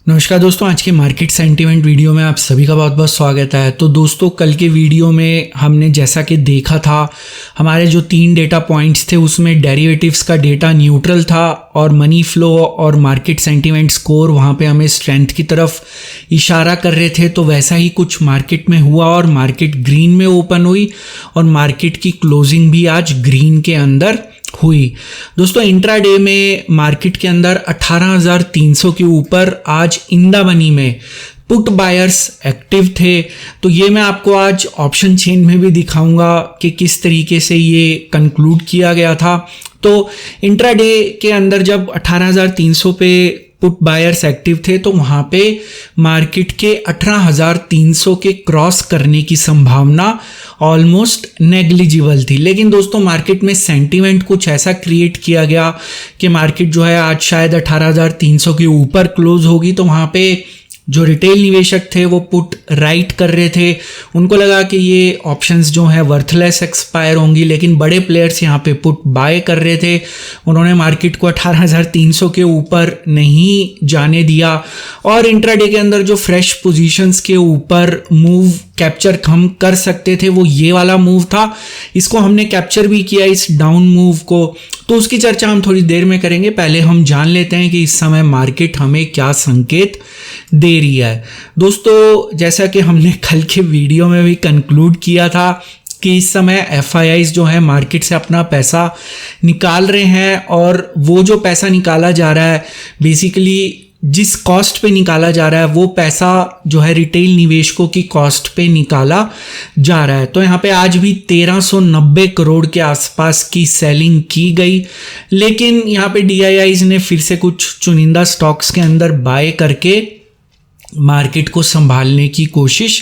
नमस्कार दोस्तों, आज के मार्केट सेंटीमेंट वीडियो में आप सभी का बहुत बहुत स्वागत है। तो दोस्तों, कल के वीडियो में हमने जैसा कि देखा था, हमारे जो 3 डेटा पॉइंट्स थे उसमें डेरिवेटिव्स का डेटा न्यूट्रल था और मनी फ्लो और मार्केट सेंटीमेंट स्कोर वहाँ पे हमें स्ट्रेंथ की तरफ इशारा कर रहे थे। तो वैसा ही कुछ मार्केट में हुआ और मार्केट ग्रीन में ओपन हुई और मार्केट की क्लोजिंग भी आज ग्रीन के अंदर हुई। दोस्तों, इंट्राडे में मार्केट के अंदर 18,300 के ऊपर आज इन द मनी में पुट बायर्स एक्टिव थे। तो ये मैं आपको आज ऑप्शन चेन में भी दिखाऊंगा कि किस तरीके से ये कंक्लूड किया गया था। तो इंट्राडे के अंदर जब 18,300 पे पुट बायर्स एक्टिव थे तो वहाँ पे मार्केट के 18,300 के क्रॉस करने की संभावना ऑलमोस्ट नेग्लिजिबल थी। लेकिन दोस्तों, मार्केट में सेंटीमेंट कुछ ऐसा क्रिएट किया गया कि मार्केट जो है आज शायद 18,300 के ऊपर क्लोज होगी। तो वहाँ पे जो रिटेल निवेशक थे वो पुट राइट कर रहे थे, उनको लगा कि ये ऑप्शंस जो हैं वर्थलेस एक्सपायर होंगी। लेकिन बड़े प्लेयर्स यहाँ पे पुट बाय कर रहे थे, उन्होंने मार्केट को 18,300 के ऊपर नहीं जाने दिया। और इंट्राडे के अंदर जो फ्रेश पोजीशंस के ऊपर मूव कैप्चर हम कर सकते थे वो ये वाला मूव था। इसको हमने कैप्चर भी किया, इस डाउन मूव को। तो उसकी चर्चा हम थोड़ी देर में करेंगे। पहले हम जान लेते हैं कि इस समय मार्केट हमें क्या संकेत दे रही है। दोस्तों, जैसा कि हमने कल के वीडियो में भी कंक्लूड किया था कि इस समय एफआईआईज जो है मार्केट से अपना पैसा निकाल रहे हैं और वो जो पैसा निकाला जा रहा है बेसिकली जिस कॉस्ट पे निकाला जा रहा है वो पैसा जो है रिटेल निवेशकों की कॉस्ट पे निकाला जा रहा है। तो यहाँ पे आज भी 1390 करोड़ के आसपास की सेलिंग की गई। लेकिन यहाँ पे डीआईआईज ने फिर से कुछ चुनिंदा स्टॉक्स के अंदर बाय करके मार्केट को संभालने की कोशिश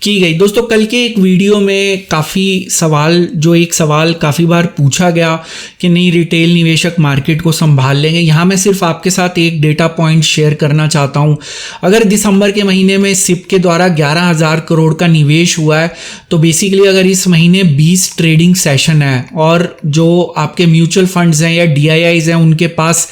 की गई। दोस्तों, कल के एक वीडियो में एक सवाल काफ़ी बार पूछा गया कि नहीं रिटेल निवेशक मार्केट को संभाल लेंगे। यहाँ मैं सिर्फ आपके साथ एक डेटा पॉइंट शेयर करना चाहता हूँ। अगर दिसंबर के महीने में सिप के द्वारा 11,000 करोड़ का निवेश हुआ है तो बेसिकली अगर इस महीने 20 ट्रेडिंग सेशन है और जो आपके म्यूचुअल फंड्स हैं या डीआईआईज हैं उनके पास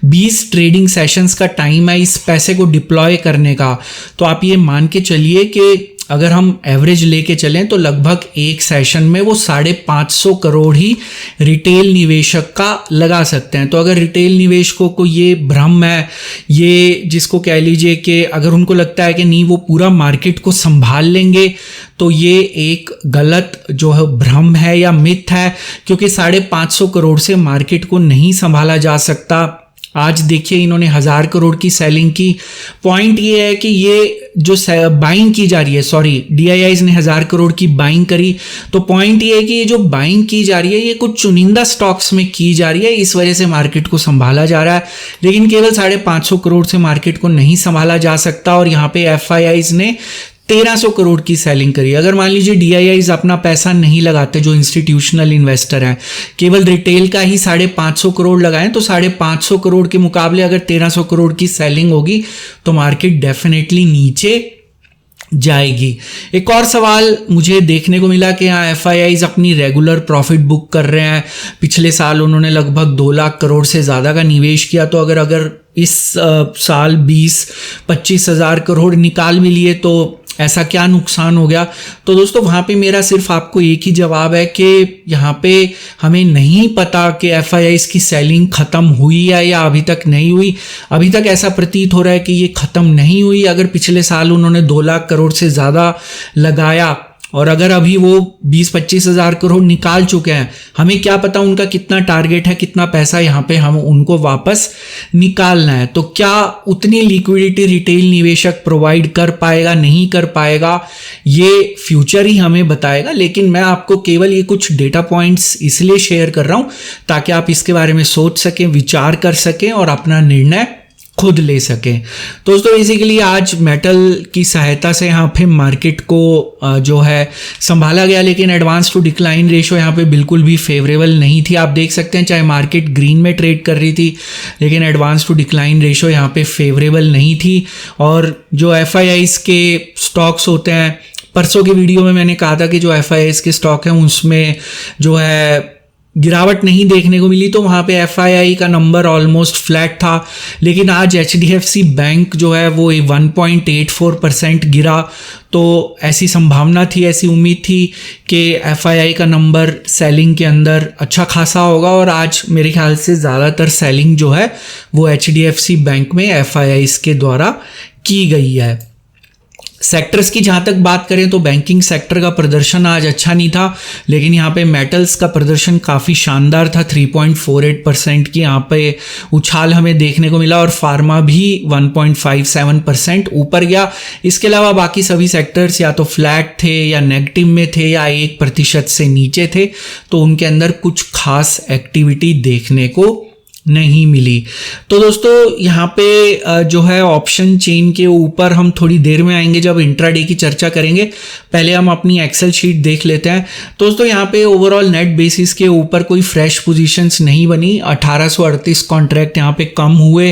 20 ट्रेडिंग सेशंस का टाइम है इस पैसे को डिप्लॉय करने का, तो आप ये मान के चलिए कि अगर हम एवरेज लेके चलें तो लगभग एक सेशन में वो 550 करोड़ ही रिटेल निवेशक का लगा सकते हैं। तो अगर रिटेल निवेशकों को ये भ्रम है, ये जिसको कह लीजिए कि अगर उनको लगता है कि नहीं वो पूरा मार्केट को संभाल लेंगे, तो ये एक गलत जो है भ्रम है या मिथ है, क्योंकि 550 करोड़ से मार्केट को नहीं संभाला जा सकता। आज देखिए इन्होंने 1,000 करोड़ की सेलिंग की। पॉइंट ये है कि ये जो बाइंग की जा रही है, डीआईआईज ने 1,000 करोड़ की बाइंग करी। तो पॉइंट ये है कि ये जो बाइंग की जा रही है ये कुछ चुनिंदा स्टॉक्स में की जा रही है, इस वजह से मार्केट को संभाला जा रहा है। लेकिन केवल 550 करोड़ से मार्केट को नहीं संभाला जा सकता। और यहाँ पे एफआईआईज ने 1,300 करोड़ की सेलिंग करी। अगर मान लीजिए डीआईआईज अपना पैसा नहीं लगाते, जो इंस्टीट्यूशनल इन्वेस्टर हैं, केवल रिटेल का ही 550 करोड़ लगाएं, तो 550 करोड़ के मुकाबले अगर 1,300 करोड़ की सेलिंग होगी तो मार्केट डेफिनेटली नीचे जाएगी। एक और सवाल मुझे देखने को मिला कि यहाँ एफआईआईज अपनी रेगुलर प्रॉफिट बुक कर रहे हैं। पिछले साल उन्होंने लगभग 2 लाख करोड़ से ज़्यादा का निवेश किया, तो अगर इस साल 20-25 हज़ार करोड़ निकाल भी लिए तो ऐसा क्या नुकसान हो गया। तो दोस्तों, वहाँ पे मेरा सिर्फ आपको एक ही जवाब है कि यहाँ पे हमें नहीं पता कि एफआईआईज की सेलिंग ख़त्म हुई है या अभी तक नहीं हुई। अभी तक ऐसा प्रतीत हो रहा है कि ये ख़त्म नहीं हुई। अगर पिछले साल उन्होंने 2 लाख करोड़ से ज़्यादा लगाया और अगर अभी वो 20-25 हज़ार करोड़ निकाल चुके हैं, हमें क्या पता उनका कितना टारगेट है, कितना पैसा यहाँ पे हम उनको वापस निकालना है। तो क्या उतनी लिक्विडिटी रिटेल निवेशक प्रोवाइड कर पाएगा, नहीं कर पाएगा, ये फ्यूचर ही हमें बताएगा। लेकिन मैं आपको केवल ये कुछ डेटा पॉइंट्स इसलिए शेयर कर रहा हूँ ताकि आप इसके बारे में सोच सकें, विचार कर सकें और अपना निर्णय खुद ले सकें। दोस्तों, बेसिकली आज मेटल की सहायता से यहाँ पे मार्केट को जो है संभाला गया, लेकिन एडवांस टू डिक्लाइन रेशो यहाँ पे बिल्कुल भी फेवरेबल नहीं थी। आप देख सकते हैं चाहे मार्केट ग्रीन में ट्रेड कर रही थी लेकिन एडवांस टू डिक्लाइन रेशो यहाँ पे फेवरेबल नहीं थी। और जो एफआईआईज के स्टॉक्स होते हैं, परसों के वीडियो में मैंने कहा था कि जो एफआईआईज के स्टॉक हैं उसमें जो है गिरावट नहीं देखने को मिली, तो वहाँ पे FII का नंबर ऑलमोस्ट फ्लैट था। लेकिन आज HDFC बैंक जो है वो 1.84% गिरा। तो ऐसी संभावना थी, ऐसी उम्मीद थी कि FII का नंबर सेलिंग के अंदर अच्छा खासा होगा, और आज मेरे ख्याल से ज़्यादातर सेलिंग जो है वो HDFC बैंक में FIIs के द्वारा की गई है। सेक्टर्स की जहाँ तक बात करें तो बैंकिंग सेक्टर का प्रदर्शन आज अच्छा नहीं था, लेकिन यहाँ पे मेटल्स का प्रदर्शन काफ़ी शानदार था। 3.48% की यहाँ पे उछाल हमें देखने को मिला, और फार्मा भी 1.57% ऊपर गया। इसके अलावा बाकी सभी सेक्टर्स या तो फ्लैट थे या नेगेटिव में थे या 1% से नीचे थे, तो उनके अंदर कुछ खास एक्टिविटी देखने को नहीं मिली। तो दोस्तों यहाँ पे जो है ऑप्शन चेन के ऊपर हम थोड़ी देर में आएंगे जब इंट्राडे की चर्चा करेंगे। पहले हम अपनी एक्सेल शीट देख लेते हैं। तो दोस्तों यहाँ पे ओवरऑल नेट बेसिस के ऊपर कोई फ्रेश पोजीशंस नहीं बनी। 1838 कॉन्ट्रैक्ट यहाँ पे कम हुए।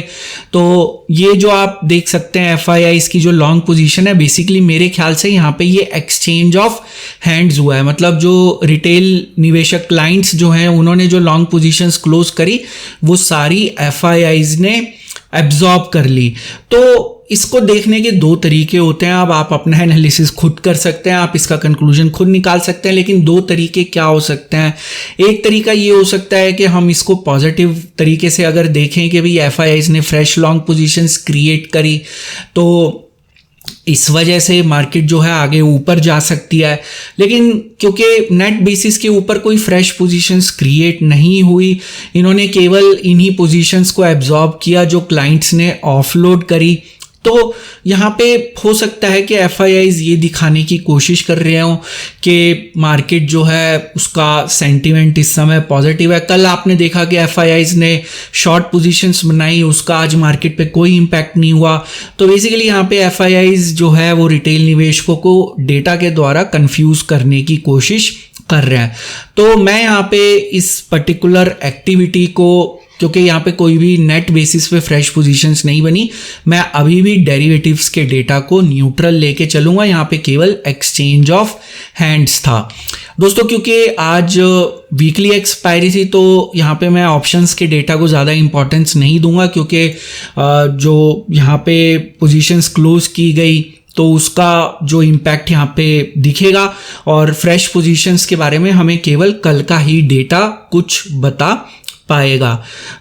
तो ये जो आप देख सकते हैं FIIs की जो लॉन्ग पोजीशन है, बेसिकली मेरे ख्याल से यहाँ पे ये एक्सचेंज ऑफ हैंड्स हुआ है। मतलब जो रिटेल निवेशक क्लाइंट्स जो हैं उन्होंने जो लॉन्ग पोजीशंस क्लोज करी वो सारी FIIs ने एब्जॉर्ब कर ली। तो इसको देखने के दो तरीके होते हैं। अब आप अपना एनालिसिस खुद कर सकते हैं, आप इसका कंक्लूजन खुद निकाल सकते हैं, लेकिन दो तरीके क्या हो सकते हैं। एक तरीका ये हो सकता है कि हम इसको पॉजिटिव तरीके से अगर देखें कि भाई FIIs ने फ्रेश लॉन्ग पोजीशंस क्रिएट करी, तो इस वजह से मार्केट जो है आगे ऊपर जा सकती है। लेकिन क्योंकि नेट बेसिस के ऊपर कोई फ्रेश पोजीशंस क्रिएट नहीं हुई, इन्होंने केवल इन्हीं पोजीशंस को एब्जॉर्ब किया जो क्लाइंट्स ने ऑफलोड करी। तो यहाँ पे हो सकता है कि FIIs ये दिखाने की कोशिश कर रहे हो कि मार्केट जो है उसका सेंटीमेंट इस समय पॉजिटिव है। कल आपने देखा कि FIIs ने शॉर्ट पोजीशंस बनाई, उसका आज मार्केट पे कोई इम्पैक्ट नहीं हुआ। तो बेसिकली यहाँ पे FIIs जो है वो रिटेल निवेशकों को डेटा के द्वारा कंफ्यूज करने की कोशिश कर रहे हैं। तो मैं यहाँ पे इस पर्टिकुलर एक्टिविटी को, क्योंकि यहाँ पे कोई भी नेट बेसिस पे फ्रेश पोजीशंस नहीं बनी, मैं अभी भी डेरिवेटिव्स के डेटा को न्यूट्रल लेके चलूँगा। यहाँ पे केवल एक्सचेंज ऑफ हैंड्स था दोस्तों। क्योंकि आज वीकली एक्सपायरी थी, तो यहाँ पे मैं ऑप्शंस के डेटा को ज़्यादा इंपॉर्टेंस नहीं दूंगा, क्योंकि जो यहाँ पे पोजीशंस क्लोज की गई तो उसका जो इम्पैक्ट यहाँ पे दिखेगा, और फ्रेश पोजीशंस के बारे में हमें केवल कल का ही डेटा कुछ बता पाएगा।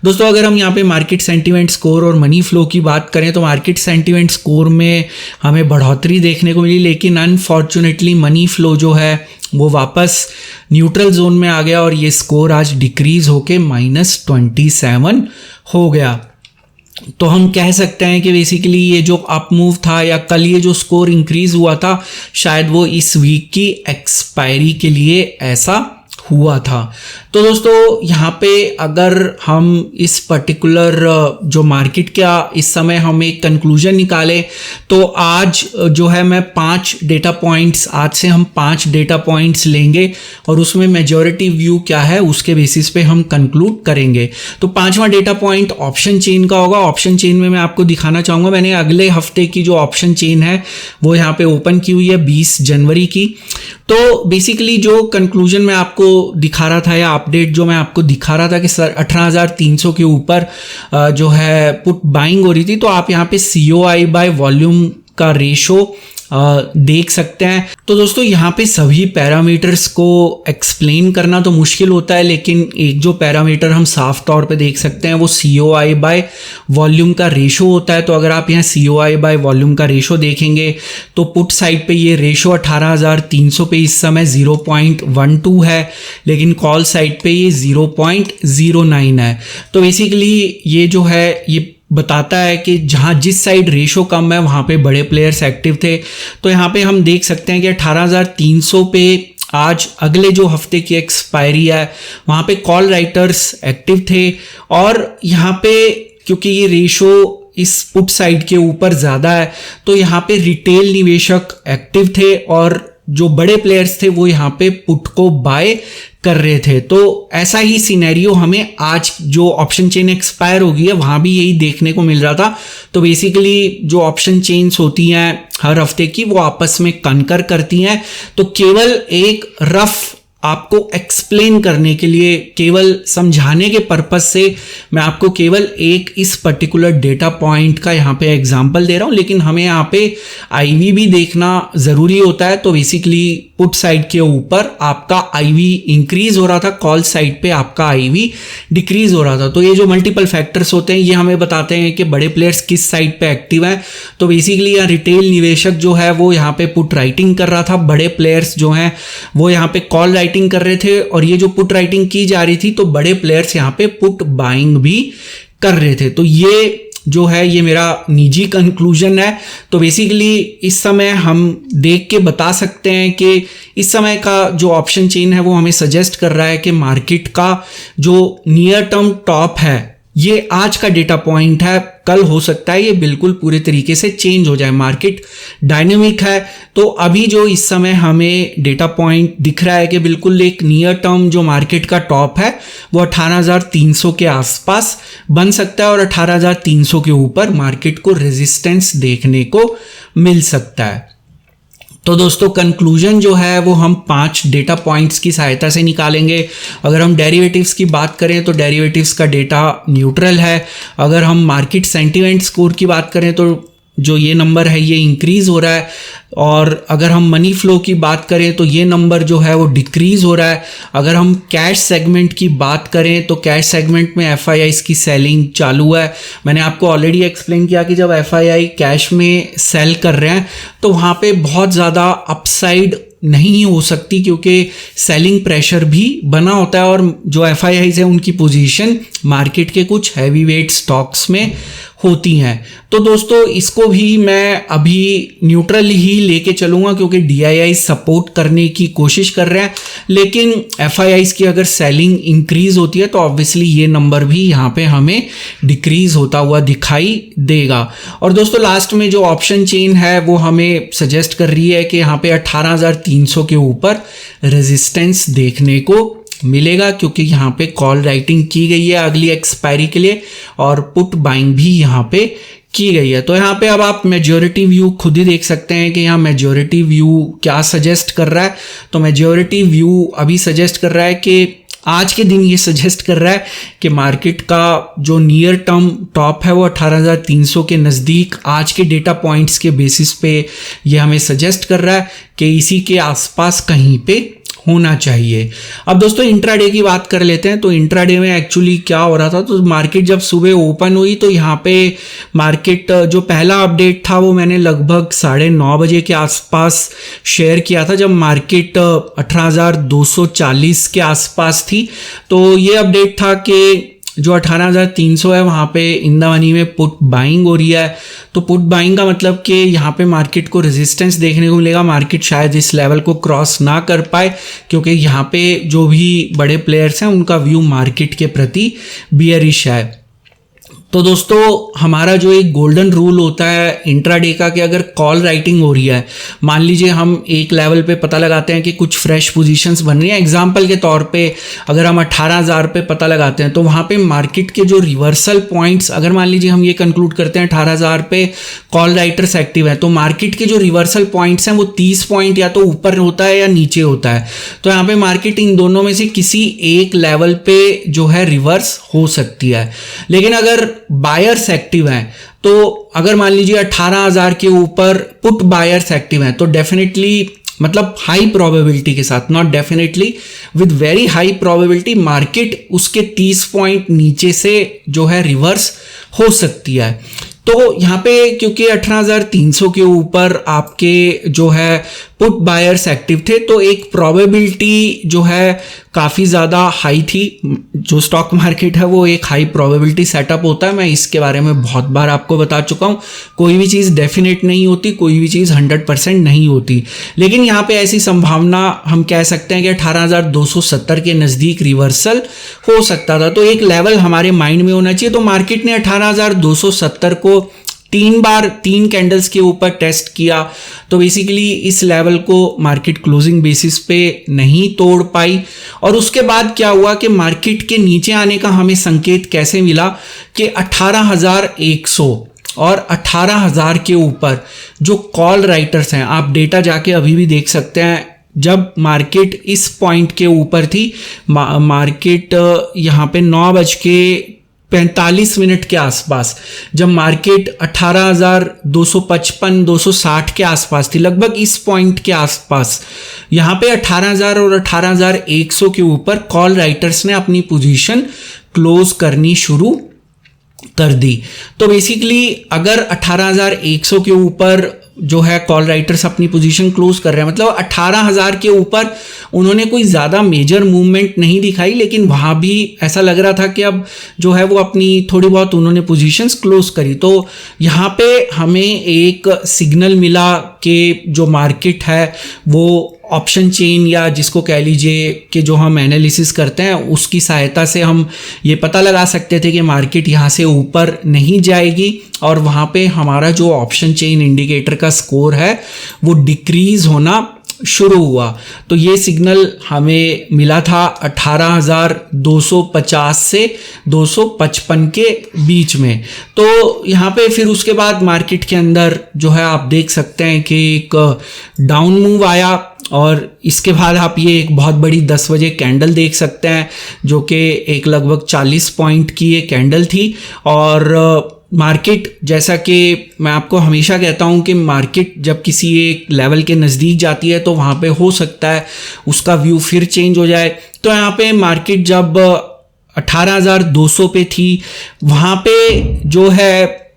दोस्तों अगर हम यहाँ पे मार्केट सेंटीमेंट स्कोर और मनी फ्लो की बात करें तो मार्केट सेंटीमेंट स्कोर में हमें बढ़ोतरी देखने को मिली, लेकिन अनफॉर्चुनेटली मनी फ्लो जो है वो वापस न्यूट्रल जोन में आ गया, और ये स्कोर आज डिक्रीज होके -27 हो गया। तो हम कह सकते हैं कि बेसिकली ये जो अप मूव था या कल ये जो स्कोर इंक्रीज हुआ था, शायद वो इस वीक की एक्सपायरी के लिए ऐसा हुआ था। तो दोस्तों यहाँ पे अगर हम इस पर्टिकुलर जो मार्केट का इस समय हम एक कंक्लूजन निकालें, तो आज जो है मैं 5 डेटा पॉइंट्स, आज से हम 5 डेटा पॉइंट्स लेंगे और उसमें मेजॉरिटी व्यू क्या है उसके बेसिस पे हम कंक्लूड करेंगे। तो 5वां डेटा पॉइंट ऑप्शन चेन का होगा। ऑप्शन चेन में मैं आपको दिखाना चाहूँगा, मैंने अगले हफ्ते की जो ऑप्शन चेन है वो यहाँ पे ओपन की हुई है 20 जनवरी की। तो बेसिकली जो कंक्लूजन मैं आपको दिखा रहा था या अपडेट जो मैं आपको दिखा रहा था कि 18,300 के ऊपर जो है पुट बाइंग हो रही थी, तो आप यहाँ पे COI बाय वॉल्यूम का रेशो देख सकते हैं। तो दोस्तों यहाँ पे सभी पैरामीटर्स को एक्सप्लेन करना तो मुश्किल होता है, लेकिन एक जो पैरामीटर हम साफ तौर पे देख सकते हैं वो COI बाय वॉल्यूम का रेशो होता है। तो अगर आप यहाँ COI बाय वॉल्यूम का रेशो देखेंगे तो पुट साइड पे ये रेशो 18,300 पे इस समय 0.12 है, लेकिन कॉल साइड पे ये 0.09 है। तो बेसिकली ये जो है ये बताता है कि जहाँ जिस साइड रेशो कम है वहाँ पे बड़े प्लेयर्स एक्टिव थे। तो यहाँ पे हम देख सकते हैं कि 18,300 पे आज अगले जो हफ्ते की एक्सपायरी है वहाँ पे कॉल राइटर्स एक्टिव थे, और यहाँ पे क्योंकि ये रेशो इस पुट साइड के ऊपर ज़्यादा है तो यहाँ पे रिटेल निवेशक एक्टिव थे और जो बड़े प्लेयर्स थे वो यहाँ पे पुट को बाय कर रहे थे। तो ऐसा ही सिनेरियो हमें आज जो ऑप्शन चेन एक्सपायर हो गई है वहाँ भी यही देखने को मिल रहा था। तो बेसिकली जो ऑप्शन चेन्स होती हैं हर हफ्ते की वो आपस में कनकर करती हैं। तो केवल एक रफ आपको एक्सप्लेन करने के लिए, केवल समझाने के पर्पस से मैं आपको केवल एक इस पर्टिकुलर डेटा पॉइंट का यहाँ पे एग्जांपल दे रहा हूँ, लेकिन हमें यहाँ पे आईवी भी देखना ज़रूरी होता है। तो बेसिकली पुट साइड के ऊपर आपका आईवी इंक्रीज हो रहा था, कॉल साइड पे आपका आईवी डिक्रीज हो रहा था। तो ये जो मल्टीपल फैक्टर्स होते हैं ये हमें बताते हैं कि बड़े प्लेयर्स किस साइड पे एक्टिव हैं। तो बेसिकली यहाँ रिटेल निवेशक जो है वो यहाँ पे पुट राइटिंग कर रहा था, बड़े प्लेयर्स जो हैं वो यहाँ पे कॉल राइटिंग कर रहे थे, और ये जो पुट राइटिंग की जा रही थी तो बड़े प्लेयर्स यहाँ पे पुट बाइंग भी कर रहे थे। तो ये जो है ये मेरा निजी कंक्लूजन है। तो बेसिकली इस समय हम देख के बता सकते हैं कि इस समय का जो ऑप्शन चेन है वो हमें सजेस्ट कर रहा है कि मार्केट का जो नियर टर्म टॉप है ये आज का डेटा पॉइंट है, कल हो सकता है ये बिल्कुल पूरे तरीके से चेंज हो जाए। मार्केट डायनेमिक है, तो अभी जो इस समय हमें डेटा पॉइंट दिख रहा है कि बिल्कुल एक नियर टर्म जो मार्केट का टॉप है वो 18,300 के आसपास बन सकता है, और 18,300 के ऊपर मार्केट को रेजिस्टेंस देखने को मिल सकता है। तो दोस्तों कंक्लूजन जो है वो हम 5 डेटा पॉइंट्स की सहायता से निकालेंगे। अगर हम डेरिवेटिव्स की बात करें तो डेरिवेटिव्स का डेटा न्यूट्रल है। अगर हम मार्केट सेंटीमेंट स्कोर की बात करें तो जो ये नंबर है ये इंक्रीज हो रहा है, और अगर हम मनी फ्लो की बात करें तो ये नंबर जो है वो डिक्रीज हो रहा है। अगर हम कैश सेगमेंट की बात करें तो कैश सेगमेंट में एफआईआईस की सेलिंग चालू है। मैंने आपको ऑलरेडी एक्सप्लेन किया कि जब एफआईआई कैश में सेल कर रहे हैं तो वहाँ पे बहुत ज़्यादा अपसाइड नहीं हो सकती, क्योंकि सेलिंग प्रेशर भी बना होता है, और जो एफआईआईस है उनकी पोजीशन मार्केट के कुछ हैवी वेट स्टॉक्स में होती हैं। तो दोस्तों इसको भी मैं अभी न्यूट्रल ही लेके चलूँगा, क्योंकि डीआईआई सपोर्ट करने की कोशिश कर रहे हैं, लेकिन एफआईआईस की अगर सेलिंग इंक्रीज होती है तो ऑब्वियसली ये नंबर भी यहाँ पे हमें डिक्रीज होता हुआ दिखाई देगा। और दोस्तों लास्ट में जो ऑप्शन चेन है वो हमें सजेस्ट कर रही है कि यहाँ पे 18,300 के ऊपर रेजिस्टेंस देखने को मिलेगा, क्योंकि यहाँ पे कॉल राइटिंग की गई है अगली एक्सपायरी के लिए, और पुट बाइंग भी यहाँ पे की गई है। तो यहाँ पे अब आप मेजॉरिटी व्यू खुद ही देख सकते हैं कि यहाँ मेजॉरिटी व्यू क्या सजेस्ट कर रहा है। तो मेजॉरिटी व्यू अभी सजेस्ट कर रहा है कि आज के दिन ये सजेस्ट कर रहा है कि मार्केट का जो नियर टर्म टॉप है वो 18,300 के नज़दीक आज के डेटा पॉइंट्स के बेसिस पे ये हमें सजेस्ट कर रहा है कि इसी के आसपास कहीं पे होना चाहिए। अब दोस्तों इंट्राडे की बात कर लेते हैं। तो इंट्राडे में एक्चुअली क्या हो रहा था, तो मार्केट जब सुबह ओपन हुई तो यहाँ पे मार्केट जो पहला अपडेट था वो मैंने लगभग 9:30 बजे के आसपास शेयर किया था, जब मार्केट 18,240 के आसपास थी। तो ये अपडेट था कि जो 18,300 है वहाँ पे इन द मनी में पुट बाइंग हो रही है। तो पुट बाइंग का मतलब कि यहाँ पे मार्केट को रेजिस्टेंस देखने को मिलेगा, मार्केट शायद इस लेवल को क्रॉस ना कर पाए, क्योंकि यहाँ पे जो भी बड़े प्लेयर्स हैं उनका व्यू मार्केट के प्रति बियरिश है। तो दोस्तों हमारा जो एक गोल्डन रूल होता है इंट्राडे का कि अगर कॉल राइटिंग हो रही है, मान लीजिए हम एक लेवल पे पता लगाते हैं कि कुछ फ्रेश पोजीशंस बन रही हैं, एग्जांपल के तौर पे अगर हम 18,000 पे पता लगाते हैं तो वहाँ पे मार्केट के जो रिवर्सल पॉइंट्स, अगर मान लीजिए हम ये कंक्लूड करते हैं 18,000 पे कॉल राइटर्स एक्टिव है, तो मार्केट के जो रिवर्सल पॉइंट्स हैं वो 30 पॉइंट या तो ऊपर होता है या नीचे होता है। तो यहाँ पे मार्केट इन दोनों में से किसी एक लेवल पे जो है रिवर्स हो सकती है। लेकिन अगर बायर्स एक्टिव हैं, तो अगर मान लीजिए 18,000 के ऊपर पुट बायर्स एक्टिव हैं, तो डेफिनेटली मतलब हाई प्रोबेबिलिटी के साथ, not definitely, with very high probability market उसके 30 पॉइंट नीचे से जो है रिवर्स हो सकती है। तो यहाँ पे क्योंकि 18,300 के ऊपर आपके जो है पुट बायर्स एक्टिव थे, तो एक प्रोबेबिलिटी जो है काफ़ी ज़्यादा हाई थी। जो स्टॉक मार्केट है वो एक हाई प्रोबेबिलिटी सेटअप होता है, मैं इसके बारे में बहुत बार आपको बता चुका हूँ। कोई भी चीज़ डेफिनेट नहीं होती, कोई भी चीज़ 100% नहीं होती, लेकिन यहाँ पे ऐसी संभावना हम कह सकते हैं कि 18,270 के नज़दीक रिवर्सल हो सकता था। तो एक लेवल हमारे माइंड में होना चाहिए। तो मार्केट ने 18,270 को 3 कैंडल्स के ऊपर टेस्ट किया, तो बेसिकली इस लेवल को मार्केट क्लोजिंग बेसिस पे नहीं तोड़ पाई। और उसके बाद क्या हुआ कि मार्केट के नीचे आने का हमें संकेत कैसे मिला कि 18,100 और 18,000 के ऊपर जो कॉल राइटर्स हैं, आप डेटा जाके अभी भी देख सकते हैं, जब मार्केट इस पॉइंट के ऊपर थी, मार्केट यहाँ पे 9:45 के आसपास, जब मार्केट 18,255 260 के आसपास थी, लगभग इस पॉइंट के आसपास, यहाँ पे 18,000 और 18,100 के ऊपर कॉल राइटर्स ने अपनी पोजीशन क्लोज करनी शुरू कर दी। तो बेसिकली अगर 18,100 के ऊपर जो है कॉल राइटर्स अपनी पोजीशन क्लोज कर रहे हैं, मतलब 18,000 के ऊपर उन्होंने कोई ज़्यादा मेजर मूवमेंट नहीं दिखाई, लेकिन वहाँ भी ऐसा लग रहा था कि अब जो है वो अपनी थोड़ी बहुत उन्होंने पोजीशंस क्लोज करी। तो यहाँ पे हमें एक सिग्नल मिला कि जो मार्केट है वो ऑप्शन चेन या जिसको कह लीजिए कि जो हम एनालिसिस करते हैं उसकी सहायता से हम ये पता लगा सकते थे कि मार्केट यहाँ से ऊपर नहीं जाएगी, और वहाँ पे हमारा जो ऑप्शन चेन इंडिकेटर का स्कोर है वो डिक्रीज होना शुरू हुआ। तो ये सिग्नल हमें मिला था 18,250 से 255 के बीच में। तो यहाँ पे फिर उसके बाद मार्केट के अंदर जो है आप देख सकते हैं कि एक डाउन मूव आया, और इसके बाद आप ये एक बहुत बड़ी 10 बजे कैंडल देख सकते हैं जो कि एक लगभग 40 पॉइंट की ये कैंडल थी। और मार्केट, जैसा कि मैं आपको हमेशा कहता हूं कि मार्केट जब किसी एक लेवल के नज़दीक जाती है तो वहाँ पे हो सकता है उसका व्यू फिर चेंज हो जाए। तो यहाँ पे मार्केट जब 18,200 पे थी, वहाँ पे जो है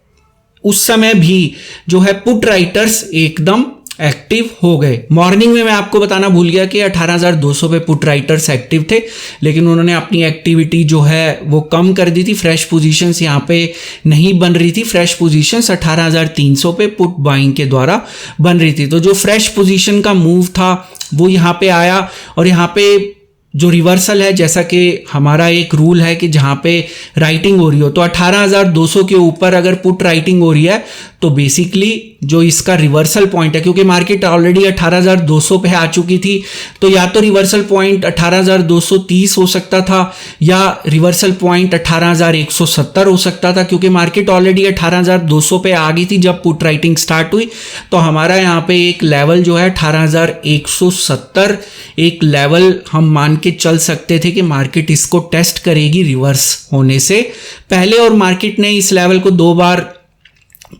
उस समय भी जो है पुट राइटर्स एकदम एक्टिव हो गए। मॉर्निंग में मैं आपको बताना भूल गया कि 18,200 पे पुट राइटर्स एक्टिव थे, लेकिन उन्होंने अपनी एक्टिविटी जो है वो कम कर दी थी। फ्रेश पोजीशंस यहाँ पे नहीं बन रही थी, फ्रेश पोजीशंस 18,300 पे पुट बाइंग के द्वारा बन रही थी। तो जो फ्रेश पोजीशन का मूव था वो यहाँ पे आया, और यहाँ पे जो रिवर्सल है, जैसा कि हमारा एक रूल है कि जहाँ पे राइटिंग हो रही हो, तो 18,200 के ऊपर अगर पुट राइटिंग हो रही है तो बेसिकली जो इसका रिवर्सल पॉइंट है, क्योंकि मार्केट ऑलरेडी 18,200 पे आ चुकी थी, तो या तो रिवर्सल पॉइंट 18,230 हो सकता था या रिवर्सल पॉइंट 18,170 हो सकता था, क्योंकि मार्केट ऑलरेडी 18,200 पे आ गई थी जब पुट राइटिंग स्टार्ट हुई। तो हमारा यहाँ पे एक लेवल जो है 18,170 एक लेवल हम मान के चल सकते थे कि मार्केट इसको टेस्ट करेगी रिवर्स होने से पहले, और मार्केट ने इस लेवल को 2 बार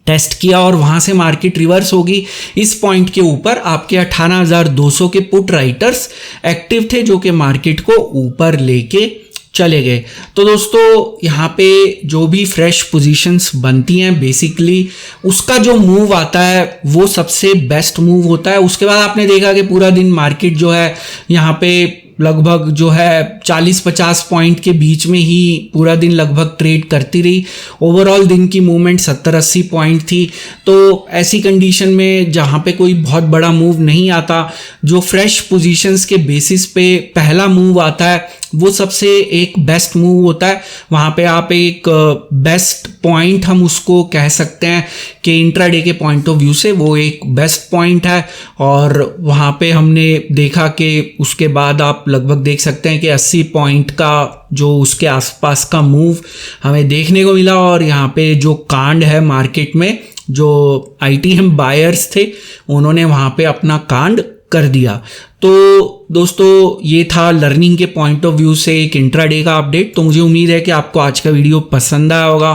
टेस्ट किया और वहां से मार्केट रिवर्स होगी। इस पॉइंट के ऊपर आपके 18,200 के पुट राइटर्स एक्टिव थे जो कि मार्केट को ऊपर लेके चले गए। तो दोस्तों यहाँ पे जो भी फ्रेश पोजीशंस बनती हैं, बेसिकली उसका जो मूव आता है वो सबसे बेस्ट मूव होता है। उसके बाद आपने देखा कि पूरा दिन मार्केट जो है यहाँ पे लगभग जो है 40-50 पॉइंट के बीच में ही पूरा दिन लगभग ट्रेड करती रही। ओवरऑल दिन की मूवमेंट 70-80 पॉइंट थी। तो ऐसी कंडीशन में जहाँ पे कोई बहुत बड़ा मूव नहीं आता, जो फ्रेश पोजीशंस के बेसिस पे पहला मूव आता है वो सबसे एक बेस्ट मूव होता है। वहाँ पे आप एक बेस्ट पॉइंट हम उसको कह सकते हैं कि इंट्राडे के पॉइंट ऑफ व्यू से वो एक बेस्ट पॉइंट है। और वहाँ पे हमने देखा कि उसके बाद आप लगभग देख सकते हैं कि 80 पॉइंट का जो उसके आसपास का मूव हमें देखने को मिला। और यहाँ पे जो कांड है मार्केट में, जो ITM बायर्स थे उन्होंने वहाँ पे अपना कांड कर दिया। तो दोस्तों ये था लर्निंग के पॉइंट ऑफ व्यू से एक इंट्राडे का अपडेट। तो मुझे उम्मीद है कि आपको आज का वीडियो पसंद आया होगा।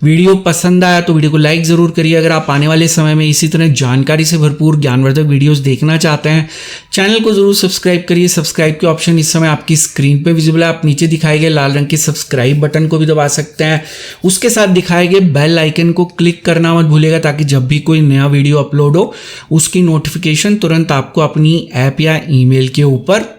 वीडियो पसंद आया तो वीडियो को लाइक ज़रूर करिए। अगर आप आने वाले समय में इसी तरह जानकारी से भरपूर ज्ञानवर्धक वीडियोस देखना चाहते हैं, चैनल को ज़रूर सब्सक्राइब करिए। सब्सक्राइब के ऑप्शन इस समय आपकी स्क्रीन पे विजिबल है। आप नीचे दिखाए गए लाल रंग के सब्सक्राइब बटन को भी दबा सकते हैं। उसके साथ दिखाए गए बेल आइकन को क्लिक करना मत भूलिएगा, ताकि जब भी कोई नया वीडियो अपलोड हो उसकी नोटिफिकेशन तुरंत आपको अपनी ऐप या ईमेल के ऊपर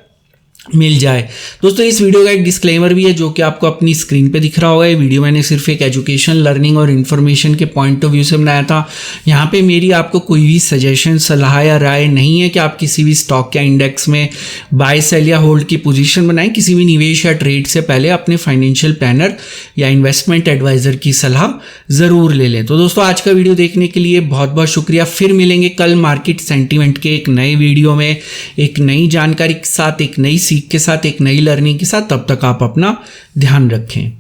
मिल जाए। दोस्तों इस वीडियो का एक डिस्क्लेमर भी है जो कि आपको अपनी स्क्रीन पे दिख रहा होगा। ये वीडियो मैंने सिर्फ एक एजुकेशन, लर्निंग और इन्फॉर्मेशन के पॉइंट ऑफ व्यू से बनाया था। यहाँ पे मेरी आपको कोई भी सजेशन, सलाह या राय नहीं है कि आप किसी भी स्टॉक या इंडेक्स में बाय, सेल या होल्ड की पोजीशन बनाएं। किसी भी निवेश या ट्रेड से पहले अपने फाइनेंशियल प्लानर या इन्वेस्टमेंट एडवाइजर की सलाह ज़रूर ले लें। तो दोस्तों आज का वीडियो देखने के लिए बहुत बहुत शुक्रिया। फिर मिलेंगे कल मार्केट सेंटीमेंट के एक नए वीडियो में, एक नई जानकारी के साथ, एक नई के साथ, एक नई लर्निंग के साथ। तब तक आप अपना ध्यान रखें।